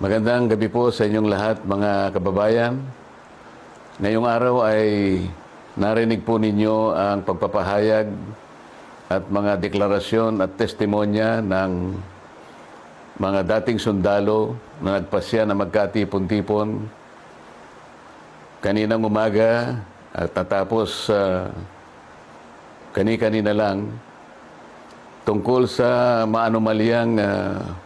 Magandang gabi po sa inyong lahat, mga kababayan. Ngayong araw ay narinig po ninyo ang pagpapahayag at mga deklarasyon at testimonya ng mga dating sundalo na nagpasya na magkatipon-tipon kaninang umaga at natapos kani-kanina lang tungkol sa maanumalyang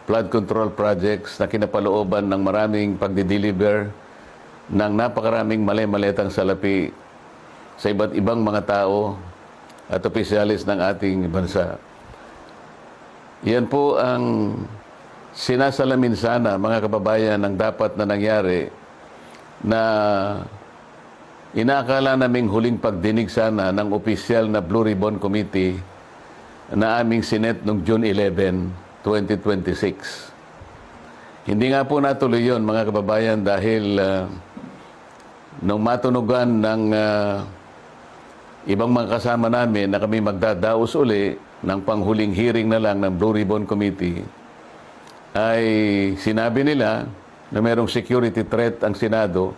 flood control projects na kinapalooban ng maraming pagdideliver ng napakaraming mali-maletang salapi sa iba't ibang mga tao at opisyalis ng ating bansa. Yan po ang sinasalamin sana, mga kababayan, ng dapat na nangyari na inaakala naming huling pagdinig sana ng opisyal na Blue Ribbon Committee na aming sinet noong June 11, 2026. Hindi nga po natuloy yun, mga kababayan, dahil nung matunugan ng ibang mga kasama namin na kami magdadaos uli ng panghuling hearing na lang ng Blue Ribbon Committee, ay sinabi nila na mayroong security threat ang Senado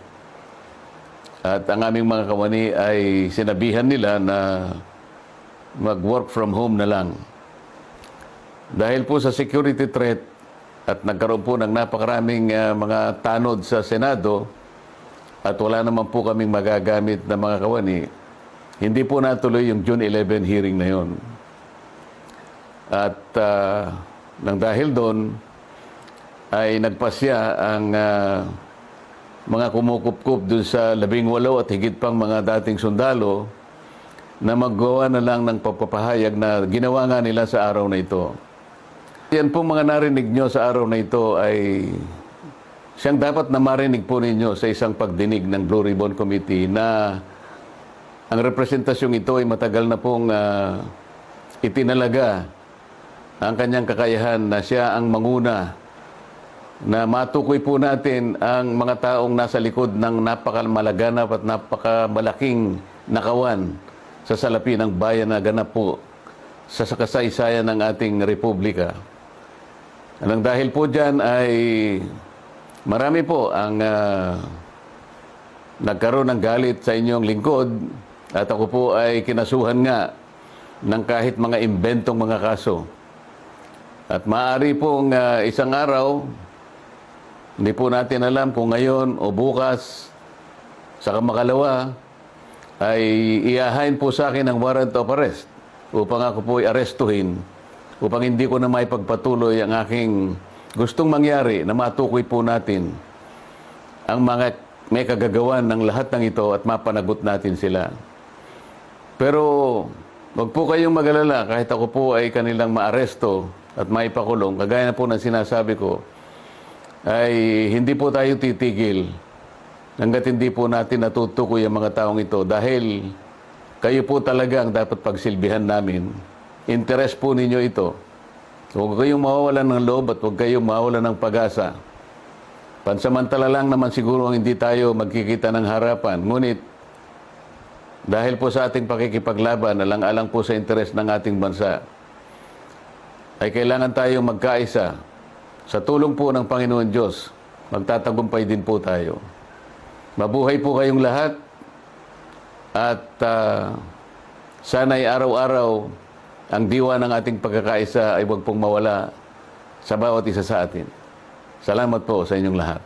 at ang aming mga kawani ay sinabihan nila na mag-work from home na lang. Dahil po sa security threat at nagkaroon po ng napakaraming mga tanod sa Senado at wala naman po kaming magagamit na mga kawani, hindi po natuloy yung June 11 hearing na yon. At nang dahil doon ay nagpasya ang mga kumukup-kup dun sa 18 at higit pang mga dating sundalo na maggawa na lang ng pagpapahayag na ginawa nga nila sa araw na ito. Yan po mga narinig nyo sa araw na ito ay siyang dapat na marinig po ninyo sa isang pagdinig ng Blue Ribbon Committee na ang representasyong ito ay matagal na pong itinalaga ang kanyang kakayahan na siya ang manguna na matukoy po natin ang mga taong nasa likod ng napakamalaganap at napakamalaking nakawan sa salapi ng bayan na ganap po sa kasaysayan ng ating republika. Nang dahil po dyan ay marami po ang nagkaroon ng galit sa inyong lingkod at ako po ay kinasuhan nga ng kahit mga imbentong mga kaso. At maaari pong isang araw, hindi po natin alam kung ngayon o bukas, sa kamakalawa, ay iahain po sa akin ang warrant of arrest upang ako po ay arestuhin upang hindi ko na maipagpatuloy ang aking gustong mangyari na matukoy po natin ang mga may kagagawan ng lahat ng ito at mapanagot natin sila. Pero wag po kayong mag-alala kahit ako po ay kanilang maaresto at maipakulong, kagaya na po ng sinasabi ko, ay hindi po tayo titigil hanggat hindi po natin natutukoy ang mga taong ito dahil kayo po talaga ang dapat pagsilbihan namin. Interes po ninyo ito. So, huwag kayong mawawalan ng loob at huwag kayong mawawalan ng pag-asa. Pansamantala lang naman siguro ang hindi tayo magkikita ng harapan. Ngunit, dahil po sa ating pakikipaglaban, alang-alang po sa interes ng ating bansa, ay kailangan tayong magkaisa. Sa tulong po ng Panginoon Diyos, magtatagumpay din po tayo. Mabuhay po kayong lahat at sana'y araw-araw ang diwa ng ating pagkakaisa ay huwag pong mawala sa bawat isa sa atin. Salamat po sa inyong lahat.